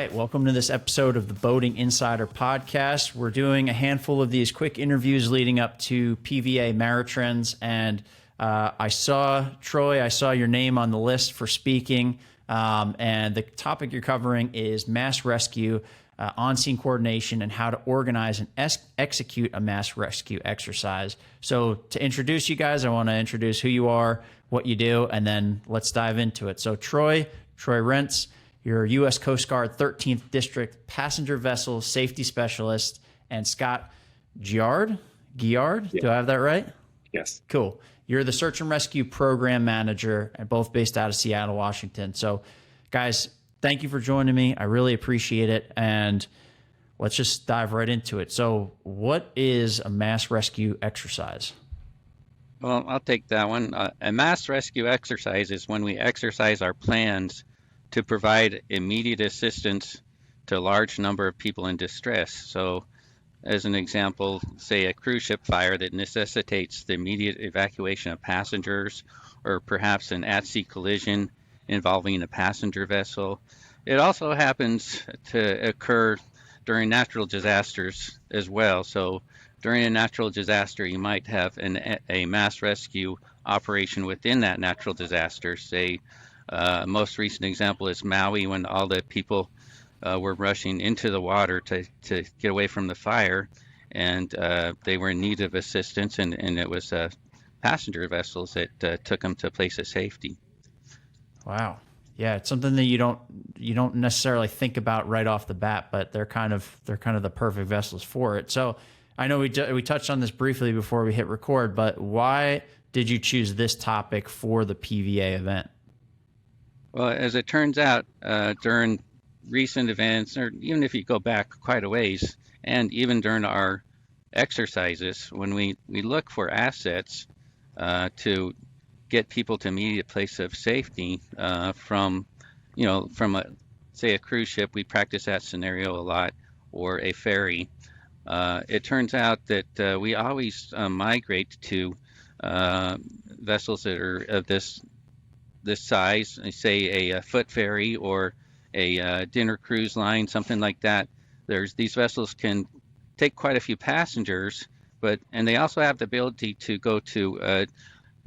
right, welcome to this episode of the Boating Insider Podcast. We're doing a handful of these quick interviews leading up to PVA Maritrends, and I saw, Troy, I saw your name on the list for speaking, and the topic you're covering is mass rescue, on-scene coordination, and how to organize and execute a mass rescue exercise. So to introduce you guys, I want to introduce who you are, what you do, and then let's dive into it. So Troy Rentz, you're a U.S. Coast Guard 13th District Passenger Vessel Safety Specialist, and Scott Giard? Yeah. Do I have that right? Yes. Cool. You're the Search and Rescue Program Manager, and both based out of Seattle, Washington. So, guys, thank you for joining me. I really appreciate it, and let's just dive right into it. So, what is a mass rescue exercise? Well, I'll take that one. A mass rescue exercise is when we exercise our plans to provide immediate assistance to a large number of people in distress. So, as an example, say a cruise ship fire that necessitates the immediate evacuation of passengers, or perhaps an at-sea collision involving a passenger vessel. It also happens to occur during natural disasters as well. So during a natural disaster, you might have a mass rescue operation within that natural disaster. Say, most recent example is Maui, when all the people were rushing into the water to get away from the fire, and they were in need of assistance, and it was passenger vessels that took them to a place of safety. Wow. Yeah, it's something that you don't necessarily think about right off the bat, but they're kind of the perfect vessels for it. So I know we touched on this briefly before we hit record, but why did you choose this topic for the PVA event? Well, as it turns out, during recent events, or even if you go back quite a ways, and even during our exercises, when we look for assets to get people to immediate place of safety from a cruise ship, we practice that scenario a lot, or a ferry. It turns out that we always migrate to vessels that are of this size, say a foot ferry or a dinner cruise line, something like that. These vessels can take quite a few passengers, and they also have the ability to go to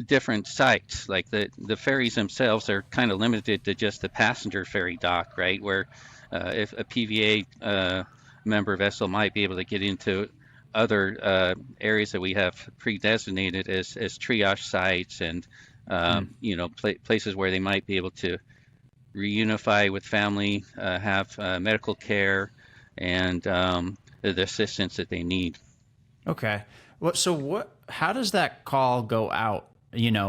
different sites. Like the ferries themselves are kind of limited to just the passenger ferry dock, right? Where if a PVA member vessel might be able to get into other areas that we have pre-designated as triage sites, and places where they might be able to reunify with family, have medical care, and the assistance that they need. Okay. How does that call go out,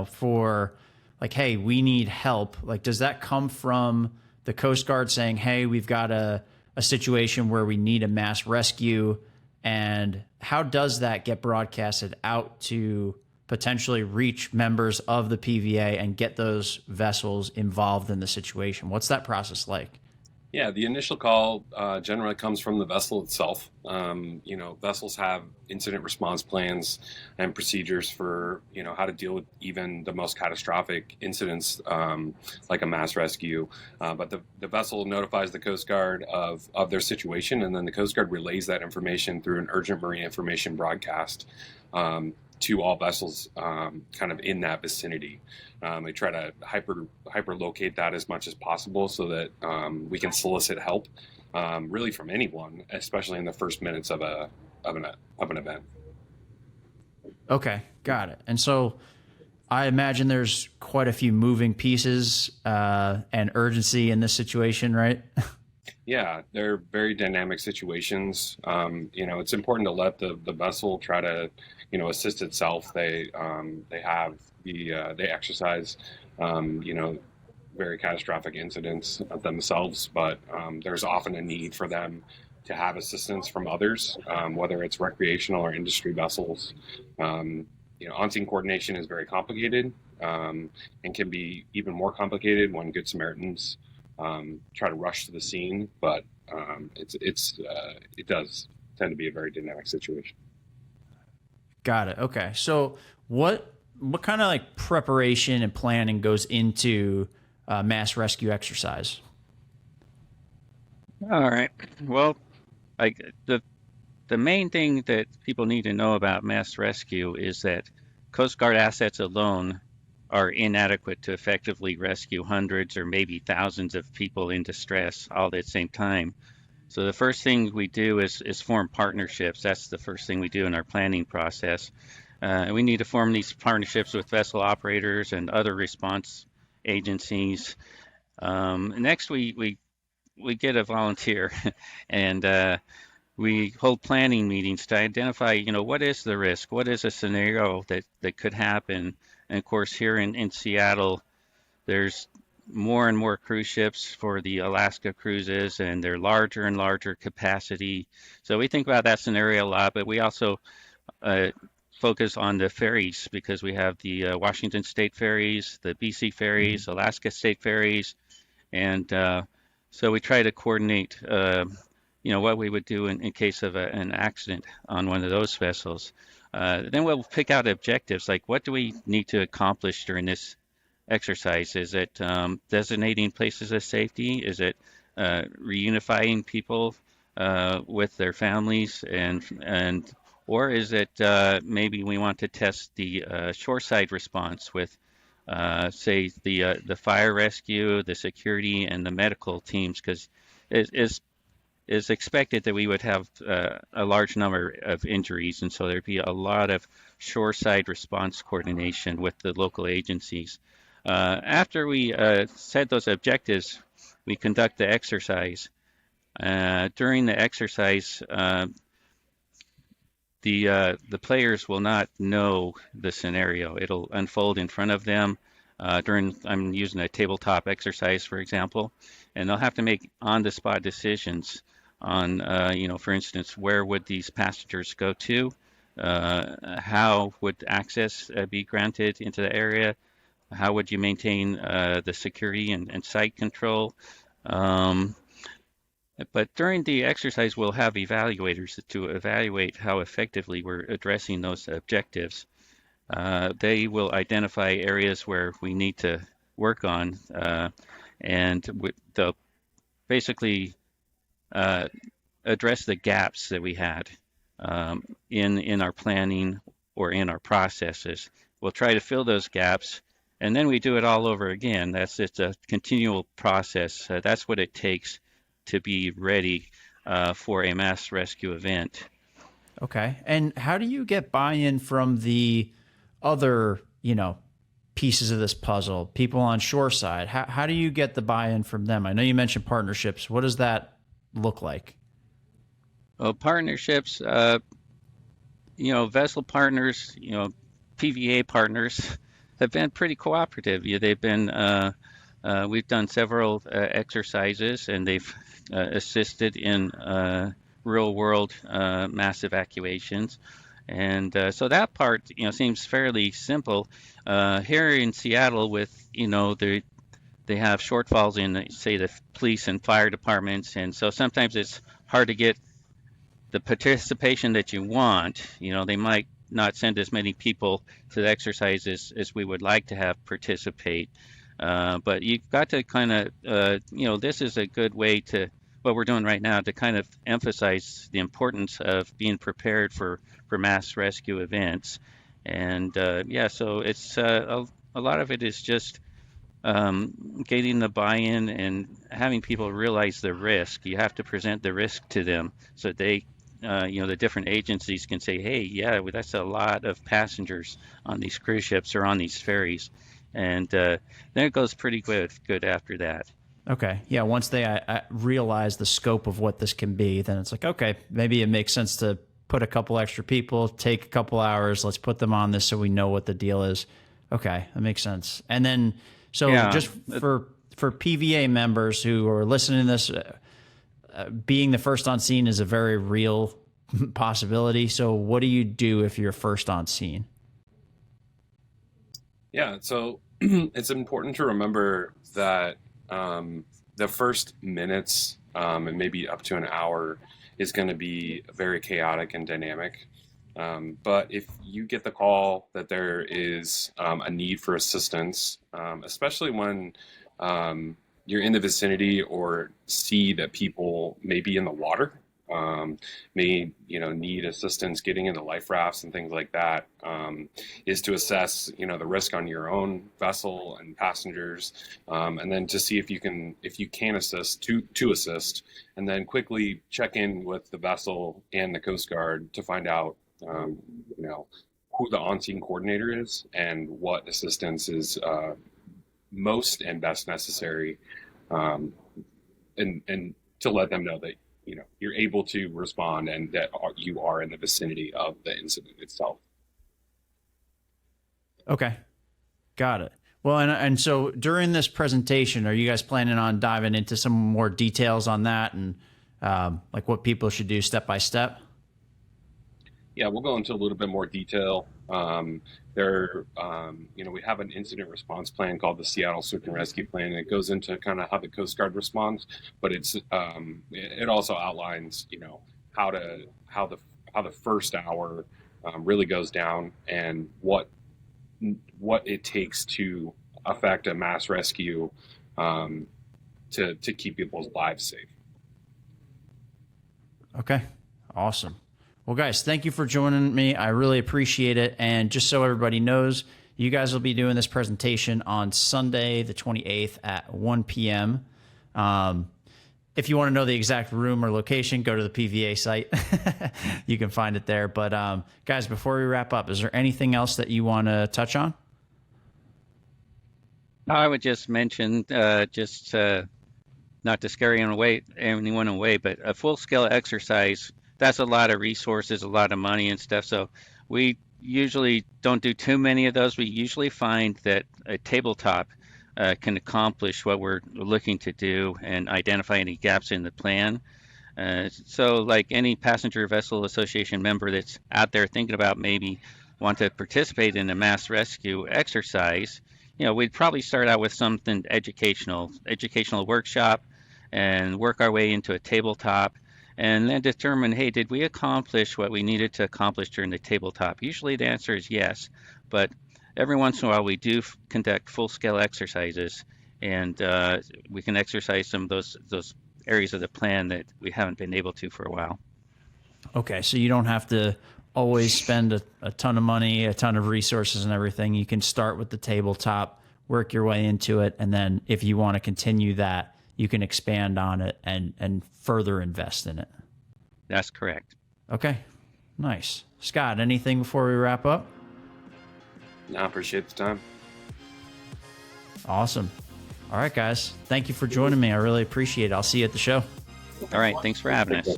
for like, hey, we need help? Like, does that come from the Coast Guard saying, hey, we've got a situation where we need a mass rescue? And how does that get broadcasted out to potentially reach members of the PVA and get those vessels involved in the situation? What's that process like? Yeah, the initial call generally comes from the vessel itself. Vessels have incident response plans and procedures for, how to deal with even the most catastrophic incidents, like a mass rescue. But the vessel notifies the Coast Guard of their situation, and then the Coast Guard relays that information through an urgent marine information broadcast to all vessels kind of in that vicinity. They try to hyper locate that as much as possible so that we can solicit help really from anyone, especially in the first minutes of an event. Okay, got it. And so I imagine there's quite a few moving pieces and urgency in this situation, right? Yeah, they're very dynamic situations. It's important to let the vessel try to, assist itself. They exercise, very catastrophic incidents themselves, but there's often a need for them to have assistance from others, whether it's recreational or industry vessels. On-scene coordination is very complicated and can be even more complicated when Good Samaritans try to rush to the scene, but it does tend to be a very dynamic situation. Got it. Okay. So what kind of like preparation and planning goes into mass rescue exercise? All right. Well, like the main thing that people need to know about mass rescue is that Coast Guard assets alone are inadequate to effectively rescue hundreds or maybe thousands of people in distress all at the same time. So the first thing we do is form partnerships. That's the first thing we do in our planning process. We need to form these partnerships with vessel operators and other response agencies. Next, we get a volunteer, and we hold planning meetings to identify, what is the risk, what is a scenario that could happen. And of course, here in Seattle, there's more and more cruise ships for the Alaska cruises, and they're larger and larger capacity. So we think about that scenario a lot, but we also uh, focus on the ferries because we have the Washington State ferries, the BC ferries, Alaska State ferries, and so we try to coordinate, what we would do in case of an accident on one of those vessels. Then we'll pick out objectives like what do we need to accomplish during this exercise? Is it designating places of safety? Is it reunifying people with their families, and or is it maybe we want to test the shoreside response with say the fire rescue, the security, and the medical teams, because it is expected that we would have a large number of injuries, and so there'd be a lot of shoreside response coordination with the local agencies. After we set those objectives, we conduct the exercise. During the exercise, the players will not know the scenario. It'll unfold in front of them. I'm using a tabletop exercise, for example, and they'll have to make on-the-spot decisions on, for instance, where would these passengers go to? How would access be granted into the area? How would you maintain the security and site control? Um, but during the exercise, we'll have evaluators to evaluate how effectively we're addressing those objectives. They will identify areas where we need to work on, and they'll basically address the gaps that we had in our planning or in our processes. We'll try to fill those gaps, and then we do it all over again. It's a continual process. That's what it takes to be ready for a mass rescue event. Okay. And how do you get buy-in from the other, pieces of this puzzle, people on shoreside? How do you get the buy-in from them? I know you mentioned partnerships. What does that look like? Well, partnerships, vessel partners, PVA partners have been pretty cooperative. They've been, we've done several exercises, and they've assisted in real world mass evacuations. And so that part, seems fairly simple. Here in Seattle with, they have shortfalls in, say, the police and fire departments. And so sometimes it's hard to get the participation that you want. They might not send as many people to the exercises as we would like to have participate. But you've got to kind of, this is a good way to, what we're doing right now, to kind of emphasize the importance of being prepared for mass rescue events. And so it's a lot of it is just getting the buy-in and having people realize the risk. You have to present the risk to them so they, the different agencies can say, hey, yeah, that's a lot of passengers on these cruise ships or on these ferries. And then it goes pretty good after that. Okay. Yeah. Once they realize the scope of what this can be, then it's like, okay, maybe it makes sense to put a couple extra people, take a couple hours, let's put them on this so we know what the deal is. Okay. That makes sense. And then, so just for PVA members who are listening to this, being the first on scene is a very real possibility. So what do you do if you're first on scene? Yeah, so it's important to remember that the first minutes and maybe up to an hour is going to be very chaotic and dynamic. But if you get the call that there is a need for assistance, especially when you're in the vicinity or see that people may be in the water, may need assistance getting into life rafts and things like that, is to assess the risk on your own vessel and passengers, and then to see if you can assist to assist, and then quickly check in with the vessel and the Coast Guard to find out who the on-scene coordinator is and what assistance is most and best necessary, and to let them know that you're able to respond and that you are in the vicinity of the incident itself. Okay, got it. Well, and so during this presentation, are you guys planning on diving into some more details on that and like what people should do step by step? Yeah, we'll go into a little bit more detail. We have an incident response plan called the Seattle Search and Rescue Plan, and it goes into kind of how the Coast Guard responds, but it also outlines, how the first hour really goes down and what it takes to affect a mass rescue to keep people's lives safe. Okay, awesome. Well, guys, thank you for joining me. I really appreciate it. And just so everybody knows, you guys will be doing this presentation on Sunday, the 28th at 1 p.m. If you want to know the exact room or location, go to the PVA site. You can find it there. But guys, before we wrap up, is there anything else that you want to touch on? I would just mention, not to scare anyone away, but a full-scale exercise, that's a lot of resources, a lot of money and stuff. So we usually don't do too many of those. We usually find that a tabletop can accomplish what we're looking to do and identify any gaps in the plan. So like any passenger vessel association member that's out there thinking about maybe want to participate in a mass rescue exercise, we'd probably start out with something educational workshop and work our way into a tabletop, and then determine, hey, did we accomplish what we needed to accomplish during the tabletop? Usually the answer is yes, but every once in a while we do conduct full-scale exercises, and we can exercise some of those areas of the plan that we haven't been able to for a while. Okay, so you don't have to always spend a ton of money, a ton of resources and everything. You can start with the tabletop, work your way into it, and then if you want to continue that, you can expand on it and further invest in it. That's correct. Okay, nice. Scott, anything before we wrap up? No, I appreciate the time. Awesome. All right, guys. Thank you for joining me. I really appreciate it. I'll see you at the show. All right. Thanks for having us.